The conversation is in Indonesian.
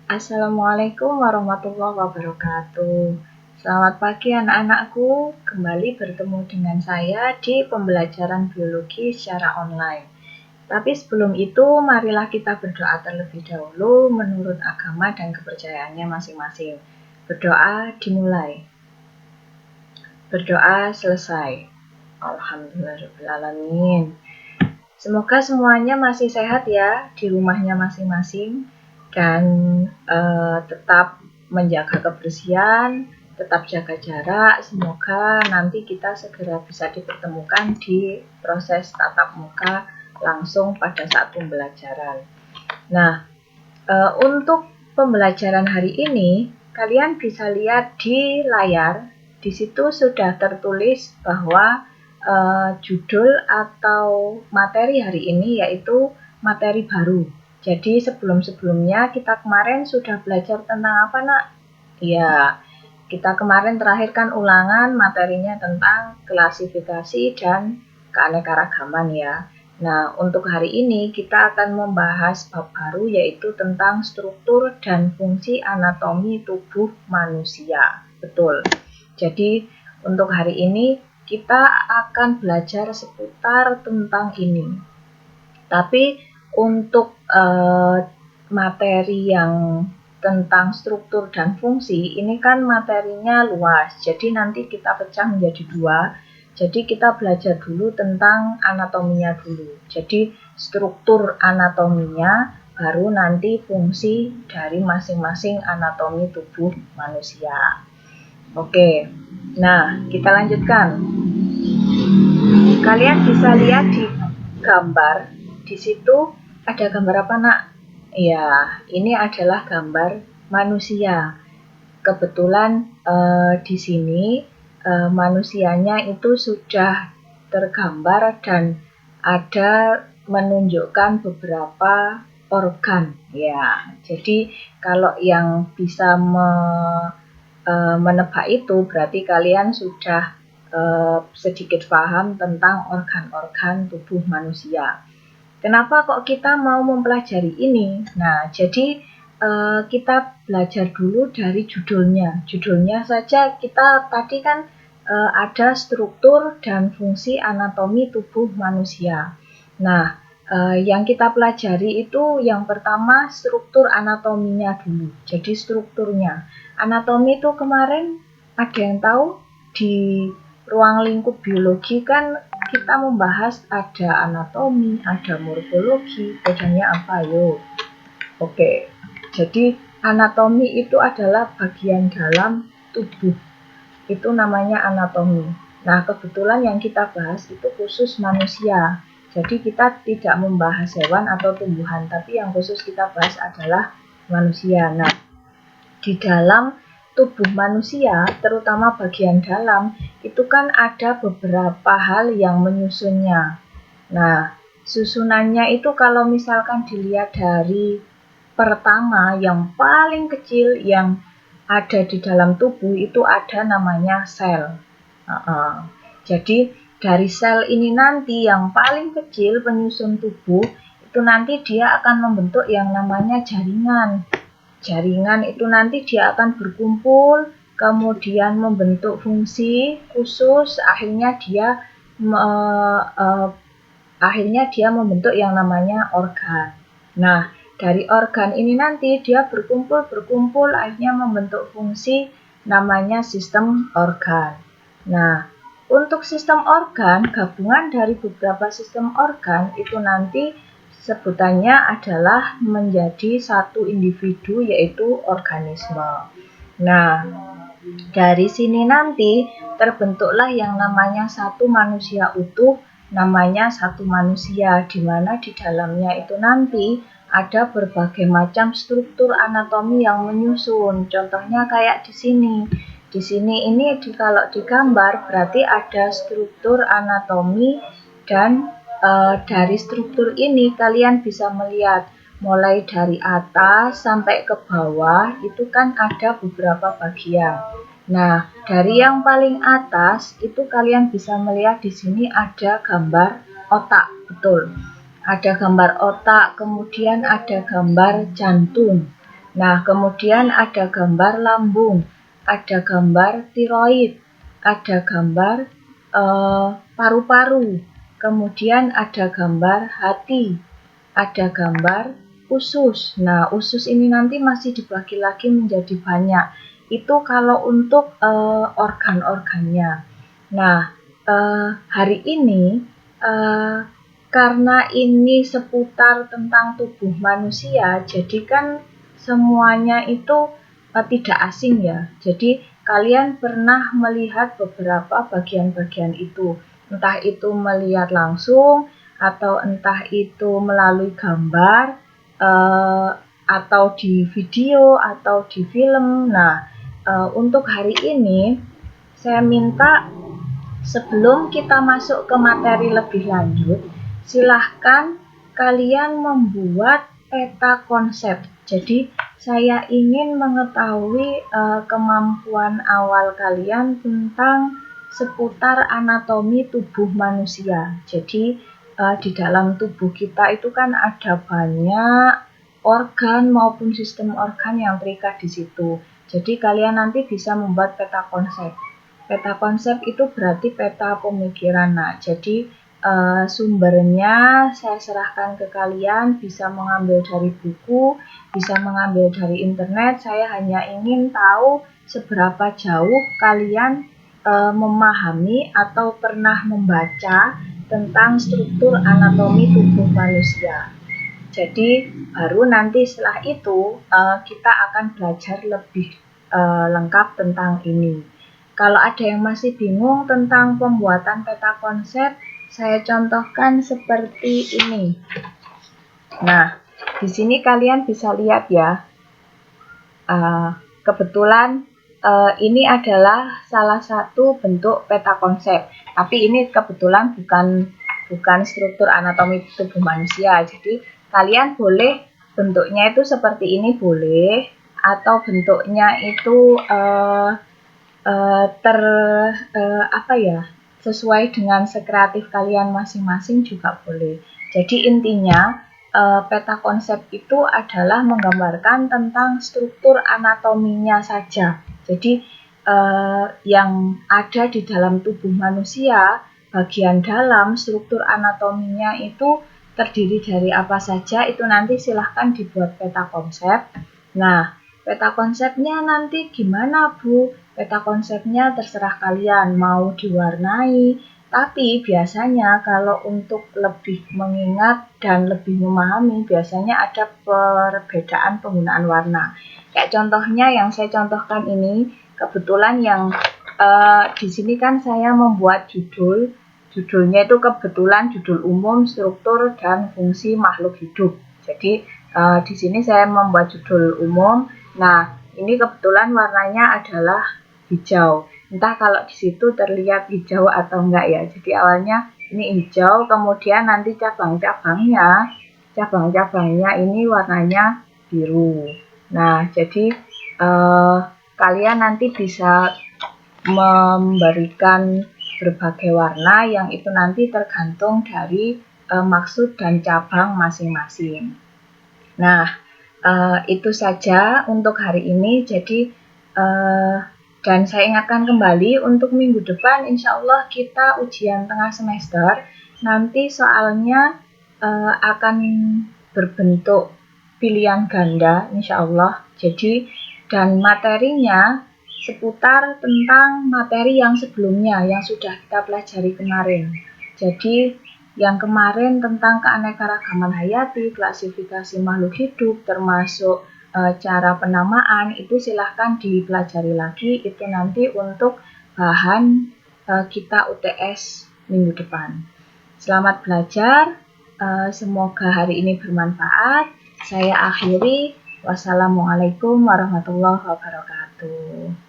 Assalamualaikum warahmatullahi wabarakatuh. Selamat pagi anak-anakku, kembali bertemu dengan saya di pembelajaran biologi secara online. Tapi sebelum itu, marilah kita berdoa terlebih dahulu menurut agama dan kepercayaannya masing-masing. Berdoa dimulai. Berdoa selesai. Alhamdulillahirrahmanirrahim. Semoga semuanya masih sehat ya di rumahnya masing-masing dan tetap menjaga kebersihan, tetap jaga jarak. Semoga nanti kita segera bisa dipertemukan di proses tatap muka langsung pada saat pembelajaran. Nah, untuk pembelajaran hari ini, kalian bisa lihat di layar. Di situ sudah tertulis bahwa judul atau materi hari ini yaitu materi baru. Jadi sebelum-sebelumnya kita kemarin sudah belajar tentang apa, Nak? Ya, kita kemarin terakhir kan ulangan materinya tentang klasifikasi dan keanekaragaman ya. Nah, untuk hari ini kita akan membahas bab baru yaitu tentang struktur dan fungsi anatomi tubuh manusia. Betul. Jadi, untuk hari ini kita akan belajar seputar tentang ini. Tapi untuk materi yang tentang struktur dan fungsi, ini kan materinya luas. Jadi nanti kita pecah menjadi dua. Jadi kita belajar dulu tentang anatominya dulu. Jadi struktur anatominya, baru nanti fungsi dari masing-masing anatomi tubuh manusia. Oke, nah kita lanjutkan. Kalian bisa lihat di gambar, di situ ada gambar apa, Nak? Ya, ini adalah gambar manusia. Kebetulan di sini manusianya itu sudah tergambar dan ada menunjukkan beberapa organ. Ya, jadi kalau yang bisa menebak itu berarti kalian sudah sedikit paham tentang organ-organ tubuh manusia. Kenapa kok kita mau mempelajari ini? Nah, jadi kita belajar dulu dari judulnya. Judulnya saja kita tadi kan ada struktur dan fungsi anatomi tubuh manusia. Nah, yang kita pelajari itu yang pertama struktur anatominya dulu. Jadi strukturnya. Anatomi itu kemarin ada yang tahu di ruang lingkup biologi kan kita membahas ada anatomi, ada morfologi, bedanya apa yo? Oke, jadi anatomi itu adalah bagian dalam tubuh, itu namanya anatomi. Nah, kebetulan yang kita bahas itu khusus manusia, jadi kita tidak membahas hewan atau tumbuhan, tapi yang khusus kita bahas adalah manusia. Nah, di dalam tubuh manusia, terutama bagian dalam, itu kan ada beberapa hal yang menyusunnya. Nah, susunannya itu kalau misalkan dilihat dari pertama, yang paling kecil yang ada di dalam tubuh itu ada namanya sel. Jadi dari sel ini nanti yang paling kecil penyusun tubuh, itu nanti dia akan membentuk yang namanya jaringan. Jaringan itu nanti dia akan berkumpul, kemudian membentuk fungsi khusus, akhirnya dia membentuk yang namanya organ. Nah, dari organ ini nanti dia berkumpul, akhirnya membentuk fungsi namanya sistem organ. Nah, untuk sistem organ, gabungan dari beberapa sistem organ itu nanti sebutannya adalah menjadi satu individu yaitu organisme. Nah, dari sini nanti terbentuklah yang namanya satu manusia utuh, namanya satu manusia, di mana di dalamnya itu nanti ada berbagai macam struktur anatomi yang menyusun. Contohnya kayak di sini. Di sini ini kalau digambar berarti ada struktur anatomi dan dari struktur ini kalian bisa melihat mulai dari atas sampai ke bawah itu kan ada beberapa bagian. Nah, dari yang paling atas itu kalian bisa melihat di sini ada gambar otak, betul. Ada gambar otak, kemudian ada gambar jantung. Nah, kemudian ada gambar lambung, ada gambar tiroid, ada gambar paru-paru, kemudian ada gambar hati, ada gambar usus. Nah, usus ini nanti masih dibagi lagi menjadi banyak. Itu kalau untuk organ-organnya. Nah, hari ini karena ini seputar tentang tubuh manusia, jadi kan semuanya itu tidak asing ya. Jadi kalian pernah melihat beberapa bagian-bagian itu, entah itu melihat langsung atau entah itu melalui gambar atau di video atau di film. Nah, untuk hari ini saya minta sebelum kita masuk ke materi lebih lanjut, silahkan kalian membuat peta konsep. Jadi saya ingin mengetahui kemampuan awal kalian tentang seputar anatomi tubuh manusia. Jadi di dalam tubuh kita itu kan ada banyak organ maupun sistem organ yang terikat di situ. Jadi kalian nanti bisa membuat peta konsep. Peta konsep itu berarti peta pemikiran. Nah, jadi sumbernya saya serahkan ke kalian, bisa mengambil dari buku, bisa mengambil dari internet. Saya hanya ingin tahu seberapa jauh kalian memahami atau pernah membaca tentang struktur anatomi tubuh manusia. Jadi baru nanti setelah itu kita akan belajar lebih lengkap tentang ini. Kalau ada yang masih bingung tentang pembuatan peta konsep, saya contohkan seperti ini. Nah, di sini kalian bisa lihat ya. Kebetulan ini adalah salah satu bentuk peta konsep. Tapi ini kebetulan bukan struktur anatomi tubuh manusia. Jadi kalian boleh bentuknya itu seperti ini boleh, atau bentuknya itu sesuai dengan sekreatif kalian masing-masing juga boleh. Jadi intinya peta konsep itu adalah menggambarkan tentang struktur anatominya saja. Jadi yang ada di dalam tubuh manusia, bagian dalam struktur anatominya itu terdiri dari apa saja, itu nanti silahkan dibuat peta konsep. Nah, peta konsepnya nanti gimana, Bu? Peta konsepnya terserah kalian, mau diwarnai. Tapi biasanya kalau untuk lebih mengingat dan lebih memahami, biasanya ada perbedaan penggunaan warna. Kayak contohnya yang saya contohkan ini, kebetulan yang di sini kan saya membuat judulnya itu kebetulan judul umum, struktur dan fungsi makhluk hidup. Jadi di sini saya membuat judul umum. Nah, ini kebetulan warnanya adalah hijau. Entah kalau di situ terlihat hijau atau enggak ya. Jadi awalnya ini hijau, kemudian nanti cabang-cabangnya ini warnanya biru. Nah, jadi kalian nanti bisa memberikan berbagai warna yang itu nanti tergantung dari maksud dan cabang masing-masing. Nah, itu saja untuk hari ini. Jadi dan saya ingatkan kembali untuk minggu depan insya Allah kita ujian tengah semester. Nanti soalnya akan berbentuk pilihan ganda insya Allah. Jadi dan materinya seputar tentang materi yang sebelumnya yang sudah kita pelajari kemarin. Jadi yang kemarin tentang keanekaragaman hayati, klasifikasi makhluk hidup, termasuk cara penamaan, itu silahkan dipelajari lagi. Itu nanti untuk bahan kita UTS minggu depan. Selamat belajar, semoga hari ini bermanfaat. Saya akhiri. Wassalamualaikum warahmatullahi wabarakatuh.